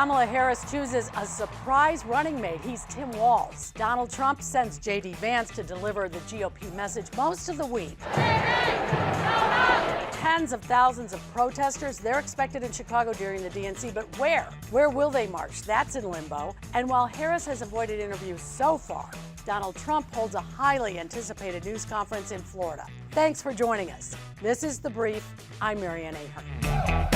Kamala Harris chooses a surprise running mate. He's Tim Walz. Donald Trump sends J.D. Vance to deliver the GOP message most of the week. Tens of thousands of protesters, they're expected in Chicago during the DNC, but where? Where will they march? That's in limbo. And while Harris has avoided interviews so far, Donald Trump holds a highly anticipated news conference in Florida. Thanks for joining us. This is The Brief. I'm Mary Ann Ahern.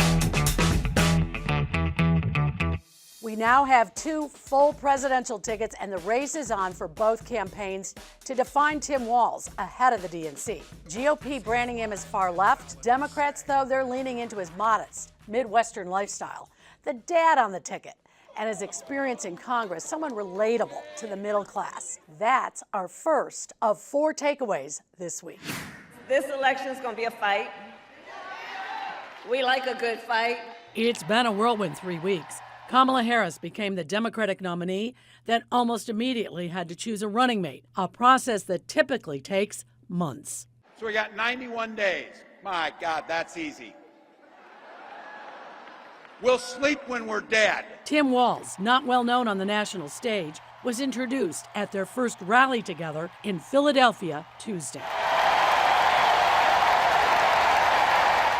We now have 2 full presidential tickets, and the race is on for both campaigns to define Tim Walz ahead of the DNC. GOP branding him as far left. Democrats, though, they're leaning into his modest, Midwestern lifestyle. The dad on the ticket and his experience in Congress, someone relatable to the middle class. That's our first of 4 takeaways this week. This election is going to be a fight. We like a good fight. It's been a whirlwind 3 weeks. Kamala Harris became the Democratic nominee, then almost immediately had to choose a running mate, a process that typically takes months. So we got 91 days. My God, that's easy. We'll sleep when we're dead. Tim Walz, not well known on the national stage, was introduced at their first rally together in Philadelphia Tuesday.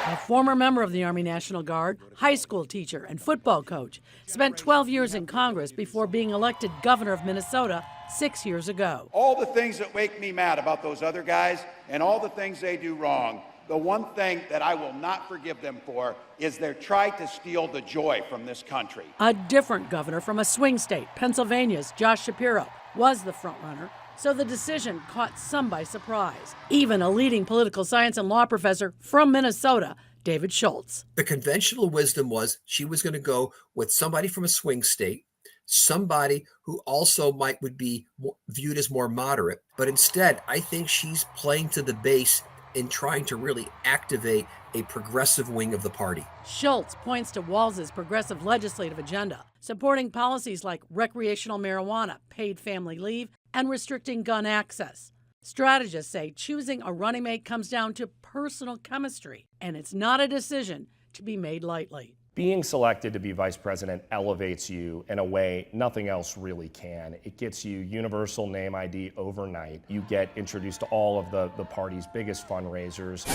A former member of the Army National Guard, high school teacher, and football coach, spent 12 years in Congress before being elected governor of Minnesota 6 years ago. All the things that make me mad about those other guys and all the things they do wrong, the one thing that I will not forgive them for is their try to steal the joy from this country. A different governor from a swing state, Pennsylvania's Josh Shapiro, was the frontrunner, so the decision caught some by surprise. Even a leading political science and law professor from Minnesota, David Schultz. The conventional wisdom was she was going to go with somebody from a swing state, somebody who also would be viewed as more moderate. But instead, I think she's playing to the base in trying to really activate a progressive wing of the party. Schultz points to Walz's progressive legislative agenda, supporting policies like recreational marijuana, paid family leave, and restricting gun access. Strategists say choosing a running mate comes down to personal chemistry, and it's not a decision to be made lightly. Being selected to be vice president elevates you in a way nothing else really can. It gets you universal name ID overnight. You get introduced to all of the party's biggest fundraisers.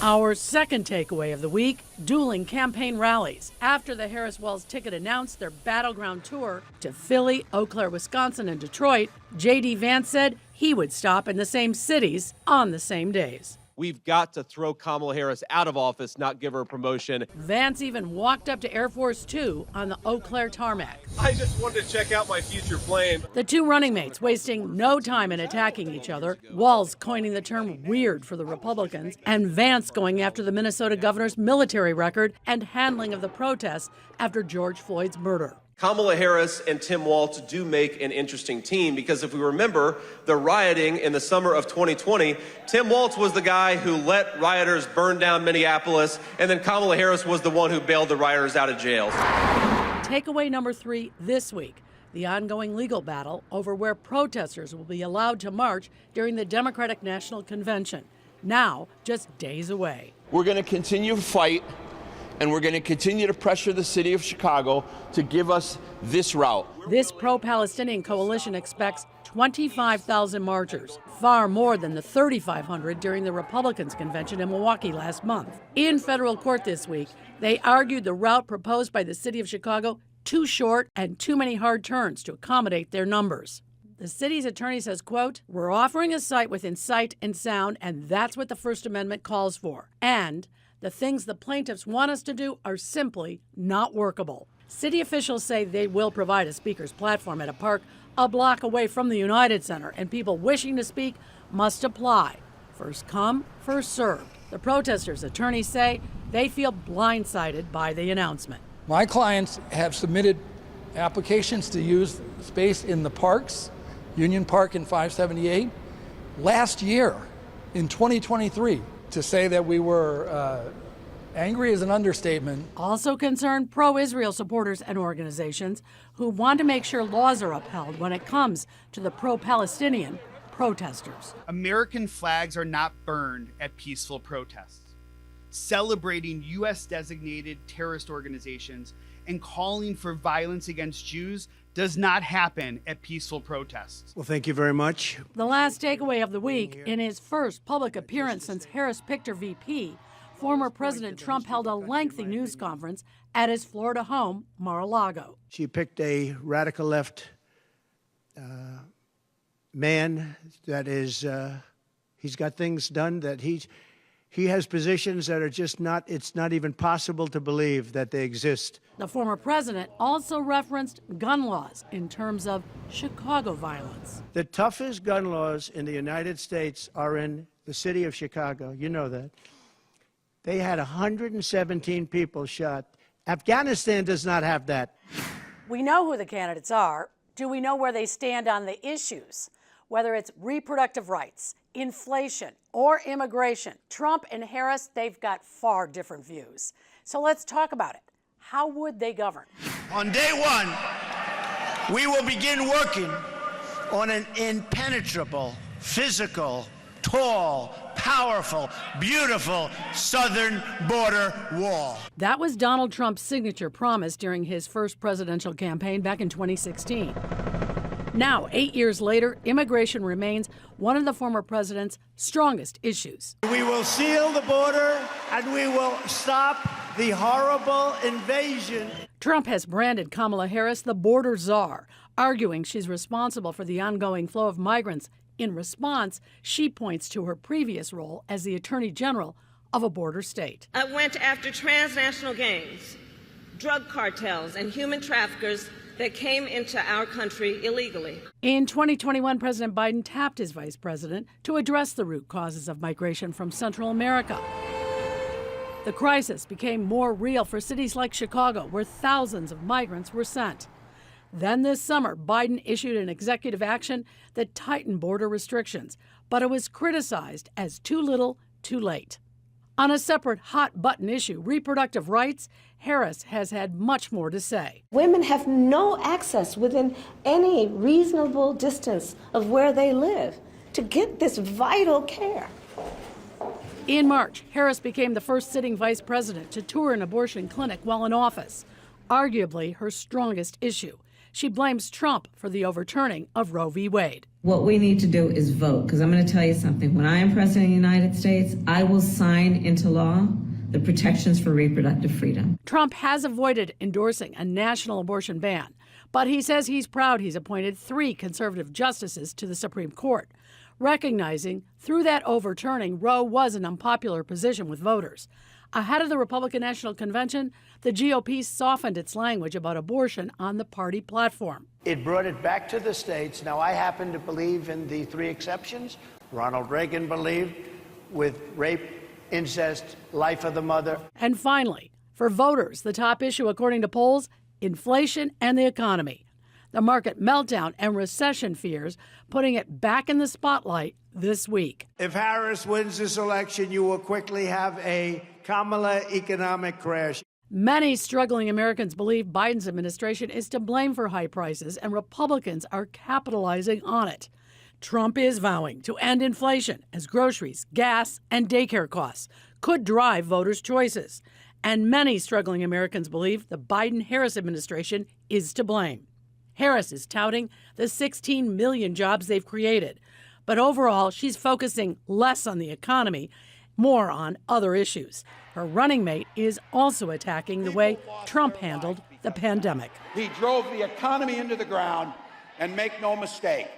Our second takeaway of the week, dueling campaign rallies. After the Harris-Walz ticket announced their battleground tour to Philly, Eau Claire, Wisconsin, and Detroit, J.D. Vance said he would stop in the same cities on the same days. We've got to throw Kamala Harris out of office, not give her a promotion. Vance even walked up to Air Force 2 on the Eau Claire tarmac. I just wanted to check out my future plane. The 2 running mates wasting no time in attacking each other, Walz coining the term weird for the Republicans, and Vance going after the Minnesota governor's military record and handling of the protests after George Floyd's murder. Kamala Harris and Tim Walz do make an interesting team because if we remember the rioting in the summer of 2020, Tim Walz was the guy who let rioters burn down Minneapolis, and then Kamala Harris was the one who bailed the rioters out of jail. Takeaway number 3 this week, the ongoing legal battle over where protesters will be allowed to march during the Democratic National Convention, now just days away. We're going to continue to fight, and we're going to continue to pressure the city of Chicago to give us this route. This pro-Palestinian coalition expects 25,000 marchers, far more than the 3,500 during the Republicans' convention in Milwaukee last month. In federal court this week, they argued the route proposed by the city of Chicago too short and too many hard turns to accommodate their numbers. The city's attorney says, quote, "We're offering a site within sight and sound, and that's what the First Amendment calls for. And the things the plaintiffs want us to do are simply not workable." City officials say they will provide a speaker's platform at a park a block away from the United Center, and people wishing to speak must apply. First come, first served. The protesters' attorneys say they feel blindsided by the announcement. My clients have submitted applications to use space in the parks, Union Park and 578, last year in 2023. To say that we were angry is an understatement. Also concerned pro-Israel supporters and organizations who want to make sure laws are upheld when it comes to the pro-Palestinian protesters. American flags are not burned at peaceful protests. celebrating U.S. designated terrorist organizations and calling for violence against Jews does not happen at peaceful protests. Well, thank you very much. The last takeaway of the week, in his first public appearance since Harris picked her VP, former President Trump held a lengthy news conference at his Florida home, Mar-a-Lago. She picked a radical left man that is, he's got things done that he has positions that are just not, it's not even possible to believe that they exist. The former president also referenced gun laws in terms of Chicago violence. The toughest gun laws in the United States are in the city of Chicago. You know that. They had 117 people shot. Afghanistan does not have that. We know who the candidates are. Do we know where they stand on the issues? Whether it's reproductive rights, inflation, or immigration, Trump and Harris, they've got far different views. So let's talk about it. How would they govern? On day one, we will begin working on an impenetrable, physical, tall, powerful, beautiful southern border wall. That was Donald Trump's signature promise during his first presidential campaign back in 2016. Now, 8 years later, immigration remains one of the former president's strongest issues. We will seal the border and we will stop the horrible invasion. Trump has branded Kamala Harris the border czar, arguing she's responsible for the ongoing flow of migrants. In response, she points to her previous role as the Attorney General of a border state. I went after transnational gangs, drug cartels, and human traffickers that came into our country illegally. In 2021, President Biden tapped his vice president to address the root causes of migration from Central America. The crisis became more real for cities like Chicago, where thousands of migrants were sent. Then this summer, Biden issued an executive action that tightened border restrictions, but it was criticized as too little, too late. On a separate hot-button issue, reproductive rights, Harris has had much more to say. Women have no access within any reasonable distance of where they live to get this vital care. In March, Harris became the first sitting vice president to tour an abortion clinic while in office, arguably her strongest issue. She blames Trump for the overturning of Roe v. Wade. What we need to do is vote, because I'm going to tell you something. When I am president of the United States, I will sign into law the protections for reproductive freedom. Trump has avoided endorsing a national abortion ban, but he says he's proud he's appointed 3 conservative justices to the Supreme Court, recognizing through that overturning, Roe was an unpopular position with voters. Ahead of the Republican National Convention, the GOP softened its language about abortion on the party platform. It brought it back to the states. Now, I happen to believe in the 3 exceptions. Ronald Reagan believed with rape, incest, life of the mother. And finally, for voters, the top issue, according to polls, inflation and the economy. The market meltdown and recession fears putting it back in the spotlight this week. If Harris wins this election, you will quickly have a Kamala economic crash. Many struggling Americans believe Biden's administration is to blame for high prices, and Republicans are capitalizing on it. Trump is vowing to end inflation as groceries, gas, and daycare costs could drive voters' choices. And many struggling Americans believe the Biden-Harris administration is to blame. Harris is touting the 16 million jobs they've created. But overall, she's focusing less on the economy, more on other issues. Her running mate is also attacking the way Trump handled the pandemic. He drove the economy into the ground, and make no mistake,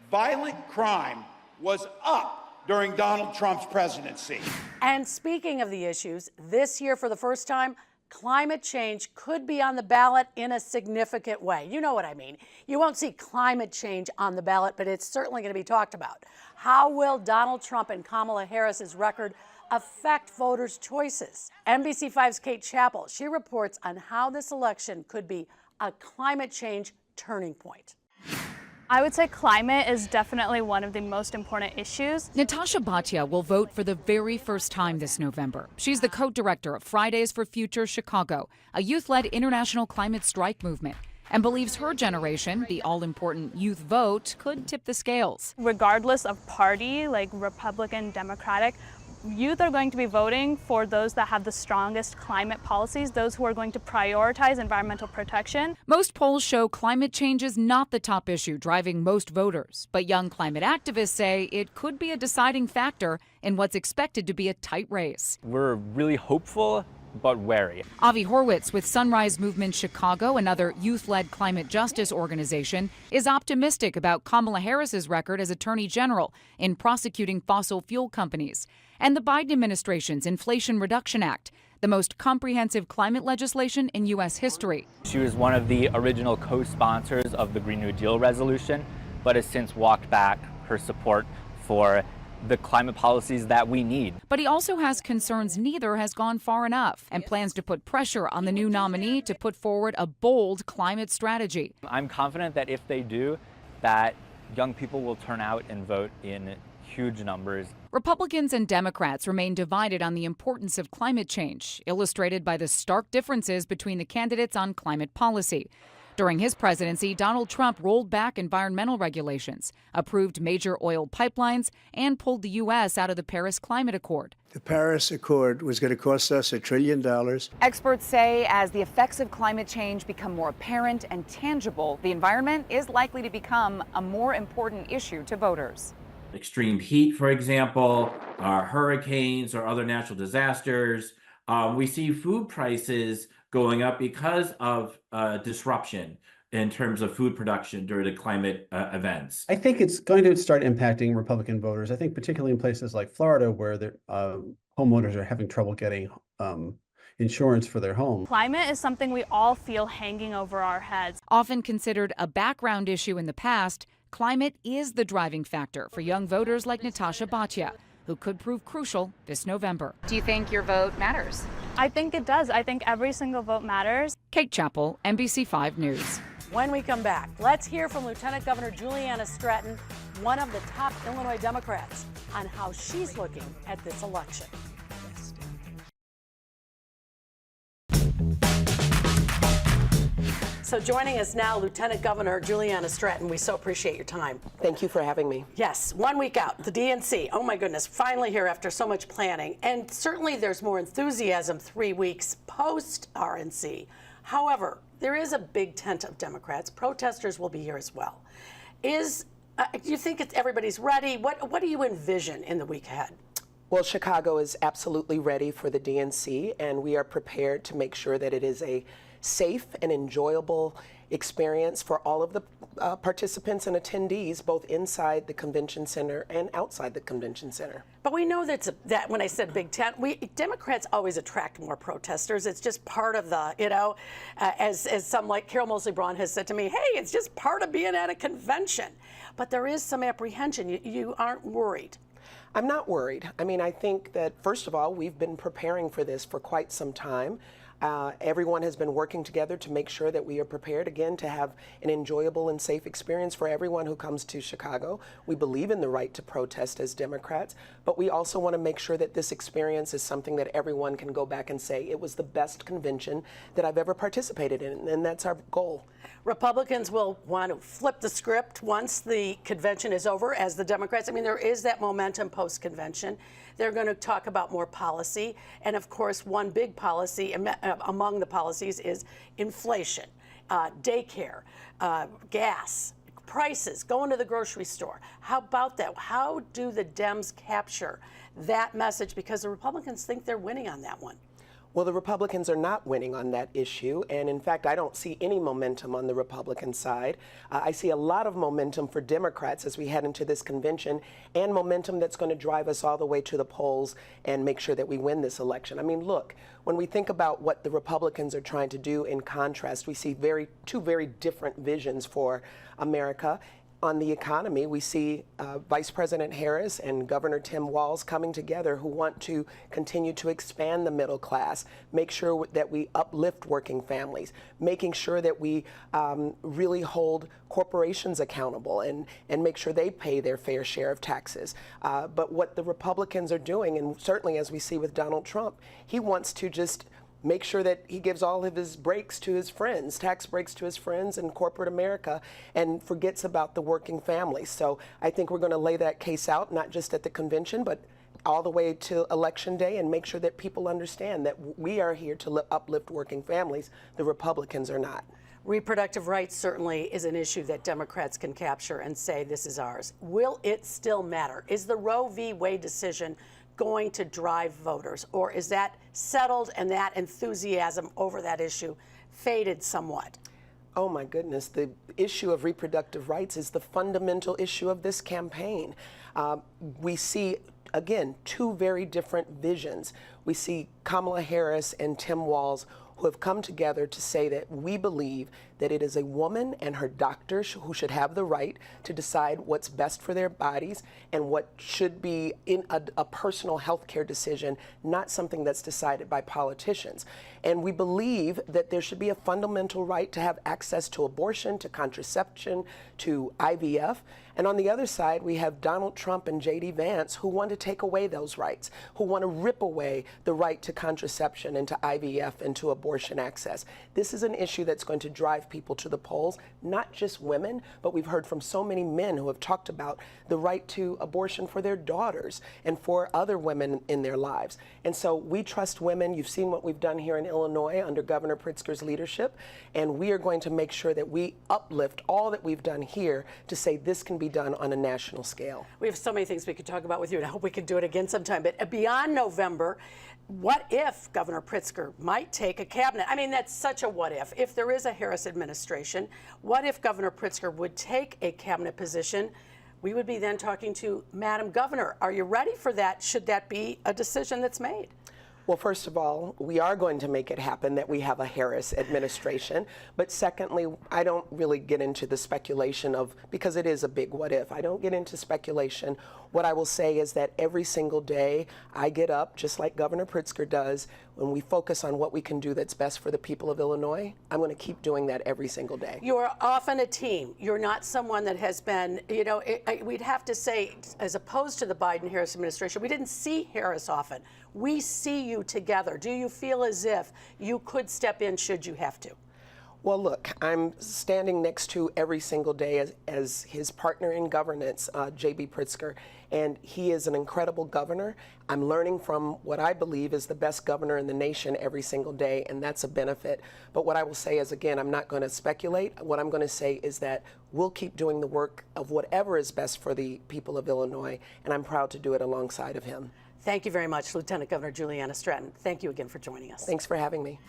violent crime was up during Donald Trump's presidency. And speaking of the issues, this year for the first time, climate change could be on the ballot in a significant way. You know what I mean. You won't see climate change on the ballot, but it's certainly going to be talked about. How will Donald Trump and Kamala Harris's record affect voters' choices? NBC5's Kate Chappell, she reports on how this election could be a climate change turning point. I would say climate is definitely one of the most important issues. Natasha Bhatia will vote for the very first time this November. She's the co-director of Fridays for Future Chicago, a youth-led international climate strike movement, and believes her generation, the all-important youth vote, could tip the scales. Regardless of party, like Republican, Democratic, Youth are going to be voting for those that have the strongest climate policies, those who are going to prioritize environmental protection. Most polls show climate change is not the top issue driving most voters, but young climate activists say it could be a deciding factor in what's expected to be a tight race. We're really hopeful, but wary. Avi Horwitz with Sunrise Movement Chicago, another youth-led climate justice organization, is optimistic about Kamala Harris's record as Attorney General in prosecuting fossil fuel companies and the Biden administration's Inflation Reduction Act, the most comprehensive climate legislation in U.S. history. She was one of the original co-sponsors of the Green New Deal resolution, but has since walked back her support for the climate policies that we need. But he also has concerns neither has gone far enough and plans to put pressure on the new nominee to put forward a bold climate strategy. I'm confident that if they do, that young people will turn out and vote in huge numbers. Republicans and Democrats remain divided on the importance of climate change, illustrated by the stark differences between the candidates on climate policy. During his presidency, Donald Trump rolled back environmental regulations, approved major oil pipelines, and pulled the U.S. out of the Paris Climate Accord. The Paris Accord was going to cost us $1 trillion. Experts say as the effects of climate change become more apparent and tangible, the environment is likely to become a more important issue to voters. Extreme heat, for example, hurricanes or other natural disasters. We see food prices going up because of disruption in terms of food production during the climate events. I think it's going to start impacting Republican voters. I think particularly in places like Florida where the homeowners are having trouble getting insurance for their home. Climate is something we all feel hanging over our heads. Often considered a background issue in the past, climate is the driving factor for young voters like Natasha Bhatia, who could prove crucial this November. Do you think your vote matters? I think it does. I think every single vote matters. Kate Chappell, NBC5 News. When we come back, let's hear from Lieutenant Governor Juliana Stratton, one of the top Illinois Democrats, on how she's looking at this election. So joining us now, Lieutenant Governor Juliana Stratton. We so appreciate your time. Thank you for having me. Yes, 1 week out, the DNC. Oh my goodness, finally here after so much planning. And certainly there's more enthusiasm 3 weeks post RNC. However, there is a big tent of Democrats. Protesters will be here as well. Do you think everybody's ready? What do you envision in the week ahead? Well, Chicago is absolutely ready for the DNC, and we are prepared to make sure that it is a safe and enjoyable experience for all of the participants and attendees, both inside the convention center and outside the convention center. But we know that when I said big tent, Democrats always attract more protesters. It's just part of the, as some like Carol Moseley Braun has said to me, hey, it's just part of being at a convention. But there is some apprehension. You aren't worried. I'm not worried. I mean, I think that, first of all, we've been preparing for this for quite some time. Everyone has been working together to make sure that we are prepared, again, to have an enjoyable and safe experience for everyone who comes to Chicago. We believe in the right to protest as Democrats, but we also want to make sure that this experience is something that everyone can go back and say, it was the best convention that I've ever participated in, and that's our goal. Republicans will want to flip the script once the convention is over, as the Democrats. I mean, there is that momentum post-convention. They're going to talk about more policy. And of course, one big policy among the policies is inflation, daycare, gas, prices, going to the grocery store. How about that? How do the Dems capture that message? Because the Republicans think they're winning on that one. Well, the Republicans are not winning on that issue, and in fact, I don't see any momentum on the Republican side. I see a lot of momentum for Democrats as we head into this convention, and momentum that's going to drive us all the way to the polls and make sure that we win this election. I mean, look, when we think about what the Republicans are trying to do in contrast, we see two very different visions for America. On the economy, we see Vice President Harris and Governor Tim Walz coming together who want to continue to expand the middle class, make sure that we uplift working families, making sure that we really hold corporations accountable and make sure they pay their fair share of taxes. But what the Republicans are doing, and certainly as we see with Donald Trump, he wants to just make sure that he gives all of his breaks to his friends, tax breaks to his friends in corporate America, and forgets about the working families. So I think we're going to lay that case out, not just at the convention, but all the way to Election Day and make sure that people understand that we are here to uplift working families. The Republicans are not. Reproductive rights certainly is an issue that Democrats can capture and say this is ours. Will it still matter? Is the Roe v. Wade decision going to drive voters, or is that settled and that enthusiasm over that issue faded somewhat? Oh my goodness, the issue of reproductive rights is the fundamental issue of this campaign. We see, again, two very different visions. We see Kamala Harris and Tim Walz, who have come together to say that we believe that it is a woman and her doctor who should have the right to decide what's best for their bodies and what should be in a personal health care decision, not something that's decided by politicians. And we believe that there should be a fundamental right to have access to abortion, to contraception, to IVF. And on the other side, we have Donald Trump and J.D. Vance who want to take away those rights, who want to rip away the right to contraception and to IVF and to abortion access. This is an issue that's going to drive people to the polls, not just women, but we've heard from so many men who have talked about the right to abortion for their daughters and for other women in their lives. And so we trust women. You've seen what we've done here in Illinois under Governor Pritzker's leadership, and we are going to make sure that we uplift all that we've done here to say this can be done on a national scale. We have so many things we could talk about with you, and I hope we can do it again sometime. But beyond November, what if Governor Pritzker might take a cabinet? I mean, that's such a what if. If there is a Harris administration, what if Governor Pritzker would take a cabinet position? We would be then talking to Madam Governor. Are you ready for that? Should that be a decision that's made? Well, first of all, we are going to make it happen that we have a Harris administration. But secondly, I don't really get into the speculation of, because it is a big what if, I don't get into speculation. What I will say is that every single day I get up, just like Governor Pritzker does, when we focus on what we can do that's best for the people of Illinois. I'm going to keep doing that every single day. You're often a team. You're not someone that has been, we'd have to say, as opposed to the Biden-Harris administration, we didn't see Harris often. We see you together. Do you feel as if you could step in should you have to? Well, look, I'm standing next to every single day as his partner in governance, J.B. Pritzker, and he is an incredible governor. I'm learning from what I believe is the best governor in the nation every single day, and that's a benefit. But what I will say is, again, I'm not going to speculate. What I'm going to say is that we'll keep doing the work of whatever is best for the people of Illinois, and I'm proud to do it alongside of him. Thank you very much, Lieutenant Governor Juliana Stratton. Thank you again for joining us. Thanks for having me.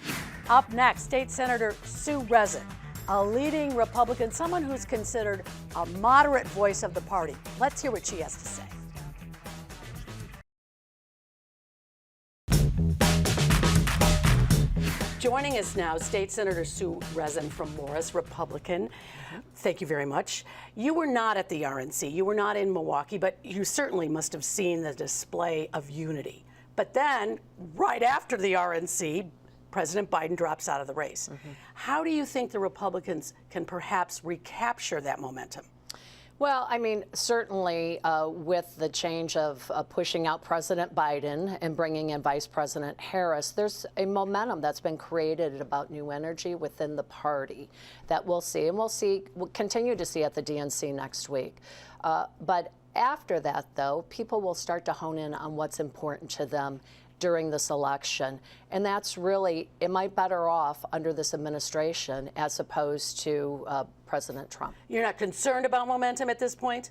Up next, State Senator Sue Rezin, a leading Republican, someone who's considered a moderate voice of the party. Let's hear what she has to say. Joining us now, State Senator Sue Rezin from Morris, Republican. Thank you very much. You were not at the RNC. You were not in Milwaukee, but you certainly must have seen the display of unity. But then, right after the RNC, President Biden drops out of the race. How do you think the Republicans can perhaps recapture that momentum? Well, I mean, certainly with the change of pushing out President Biden and bringing in Vice President Harris, there's a momentum that's been created about new energy within the party that we'll see. And we'll continue to see at the DNC next week. But after that, though, people will start to hone in on what's important to them during this election. And that's really, am I better off under this administration as opposed to President Trump? You're not concerned about momentum at this point?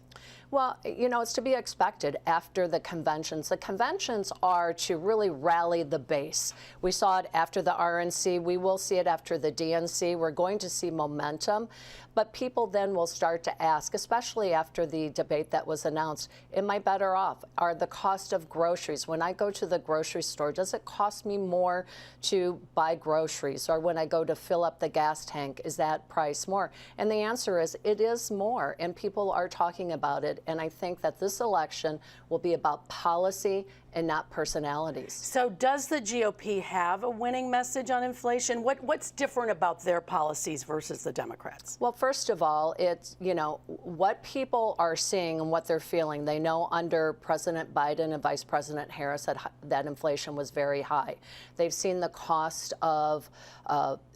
Well, you know, it's to be expected after the conventions. The conventions are to really rally the base. We saw it after the RNC. We will see it after the DNC. We're going to see momentum. But people then will start to ask, especially after the debate that was announced, am I better off? Are the cost of groceries, when I go to the grocery store, does it cost me more to buy groceries? Or when I go to fill up the gas tank, is that price more? And the answer is it is more, and people are talking about it. And I think that this election will be about policy and not personalities. So does the GOP have a winning message on inflation? What's different about their policies versus the Democrats? Well, first of all, it's, what people are seeing and what they're feeling. They know under President Biden and Vice President Harris that inflation was very high. They've seen the cost of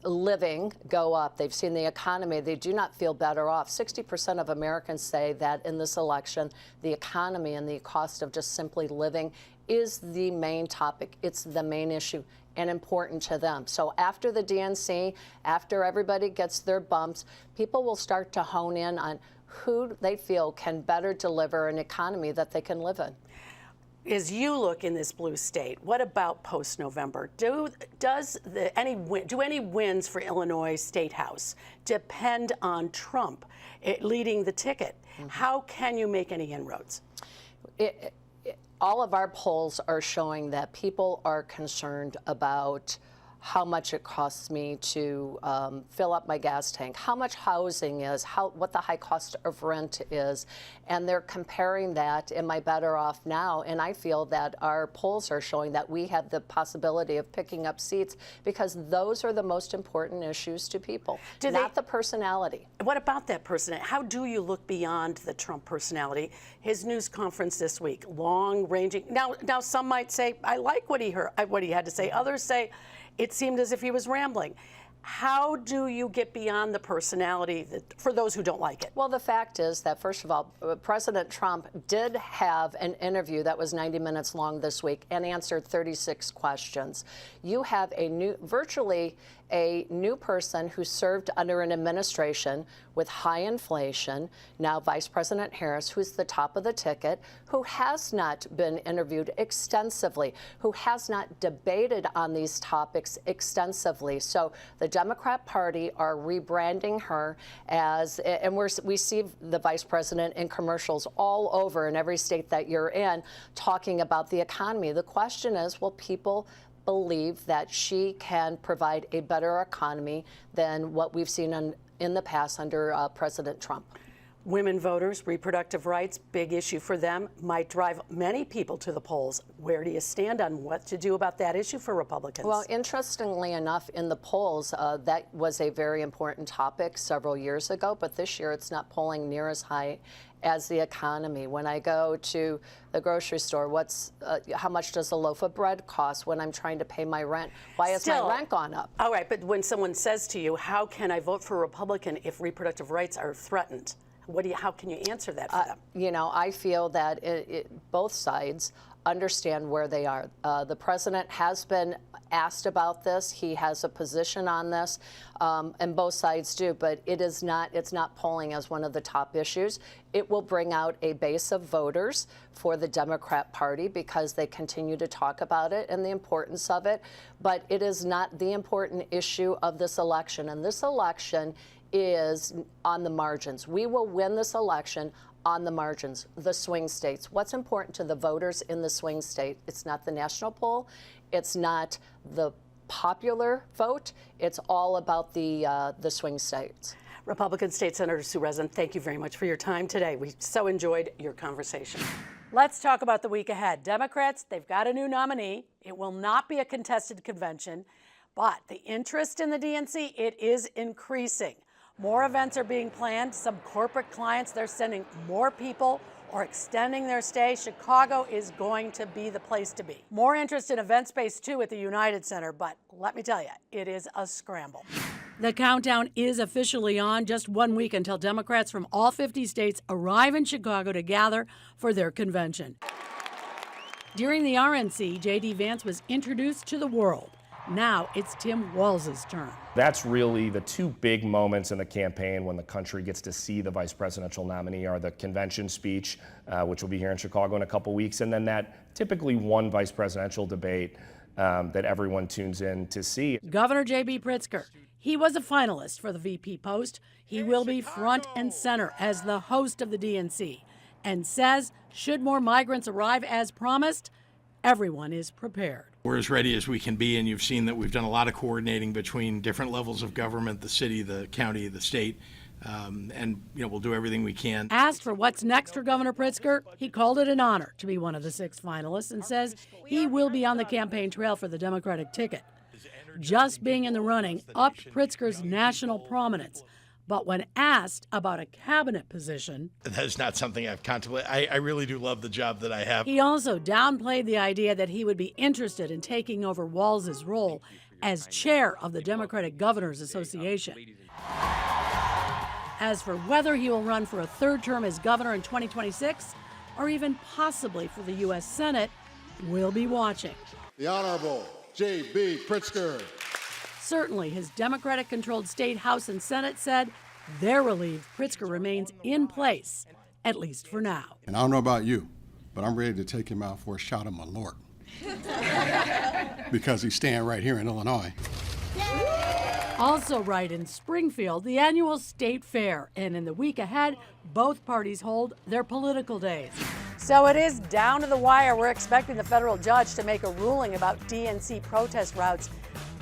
living go up. They've seen the economy. They do not feel better off. 60% of Americans say that in this election, the economy and the cost of just simply living is the main topic. It's the main issue and important to them. So after the DNC, after everybody gets their bumps, people will start to hone in on who they feel can better deliver an economy that they can live in. As you look in this blue state, what about post-November? Do any wins for Illinois State House depend on Trump leading the ticket? How can you make any inroads? All of our polls are showing that people are concerned about how much it costs me to fill up my gas tank, how much housing is, what the high cost of rent is, and they're comparing that, am I better off now? And I feel that our polls are showing that we have the possibility of picking up seats because those are the most important issues to people, not the personality. What about that personality? How do you look beyond the Trump personality? His news conference this week, long-ranging. Now some might say, I like what he had to say. Others say, it seemed as if he was rambling. How do you get beyond the personality for those who don't like it? Well, the fact is that, first of all, President Trump did have an interview that was 90 minutes long this week and answered 36 questions. You have virtually a new person who served under an administration with high inflation, now Vice President Harris, who's the top of the ticket, who has not been interviewed extensively, who has not debated on these topics extensively. So the Democrat Party are rebranding her as, and we see the Vice President in commercials all over in every state that you're in talking about the economy. The question is, will people believe that she can provide a better economy than what we've seen in the past under President Trump? Women voters, reproductive rights, big issue for them, might drive many people to the polls. Where do you stand on what to do about that issue for Republicans? Well, interestingly enough, in the polls, that was a very important topic several years ago, but this year it's not polling near as high as the economy. When I go to the grocery store, how much does a loaf of bread cost when I'm trying to pay my rent? Why has my rent gone up? All right, but when someone says to you, how can I vote for a Republican if reproductive rights are threatened? How can you answer that for them? I feel that both sides understand where they are. The president has been asked about this. He has a position on this, and both sides do, but it's not polling as one of the top issues. It will bring out a base of voters for the Democrat Party because they continue to talk about it and the importance of it, but it is not the important issue of this election, and this election is on the margins. We will win this election on the margins, the swing states. What's important to the voters in the swing state? It's not the national poll. It's not the popular vote. It's all about the swing states. Republican State Senator Sue Rezin, thank you very much for your time today. We so enjoyed your conversation. Let's talk about the week ahead. Democrats, they've got a new nominee. It will not be a contested convention, but the interest in the DNC, it is increasing. More events are being planned. Some corporate clients, they're sending more people or extending their stay. Chicago is going to be the place to be. More interest in event space, too, at the United Center, but let me tell you, it is a scramble. The countdown is officially on. Just 1 week until Democrats from all 50 states arrive in Chicago to gather for their convention. During the RNC, J.D. Vance was introduced to the world. Now it's Tim Walz's turn. That's really the two big moments in the campaign when the country gets to see the vice presidential nominee are the convention speech, which will be here in Chicago in a couple weeks, and then that typically one vice presidential debate that everyone tunes in to see. Governor J.B. Pritzker, he was a finalist for the VP post. He will be front and center as the host of the DNC and says, should more migrants arrive as promised, everyone is prepared. We're as ready as we can be, and you've seen that we've done a lot of coordinating between different levels of government, the city, the county, the state, And we'll do everything we can. Asked for what's next for Governor Pritzker, he called it an honor to be one of the 6 finalists and says he will be on the campaign trail for the Democratic ticket. Just being in the running upped Pritzker's national prominence. But when asked about a cabinet position, That is not something I've contemplated. I really do love the job that I have. he also downplayed the idea that he would be interested in taking over Walz's role as chair of the Democratic Governors Association. As for whether he will run for a 3rd term as governor in 2026, or even possibly for the U.S. Senate, we'll be watching. The Honorable J.B. Pritzker. Certainly, his Democratic-controlled state House and Senate said they're relieved Pritzker remains in place, at least for now. And I don't know about you, but I'm ready to take him out for a shot of Malort. Because he's staying right here in Illinois. Also right in Springfield, the annual state fair. And in the week ahead, both parties hold their political days. So it is down to the wire. We're expecting the federal judge to make a ruling about DNC protest routes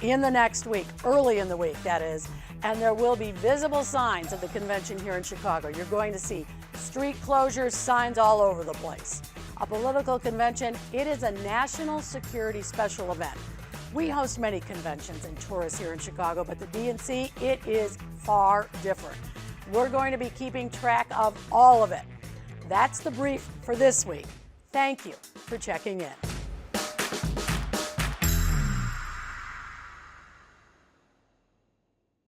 in the next week, early in the week, that is. And there will be visible signs of the convention here in Chicago. You're going to see street closures, signs all over the place. A political convention, it is a national security special event. We host many conventions and tourists here in Chicago, but the DNC, it is far different. We're going to be keeping track of all of it. That's the brief for this week. Thank you for checking in.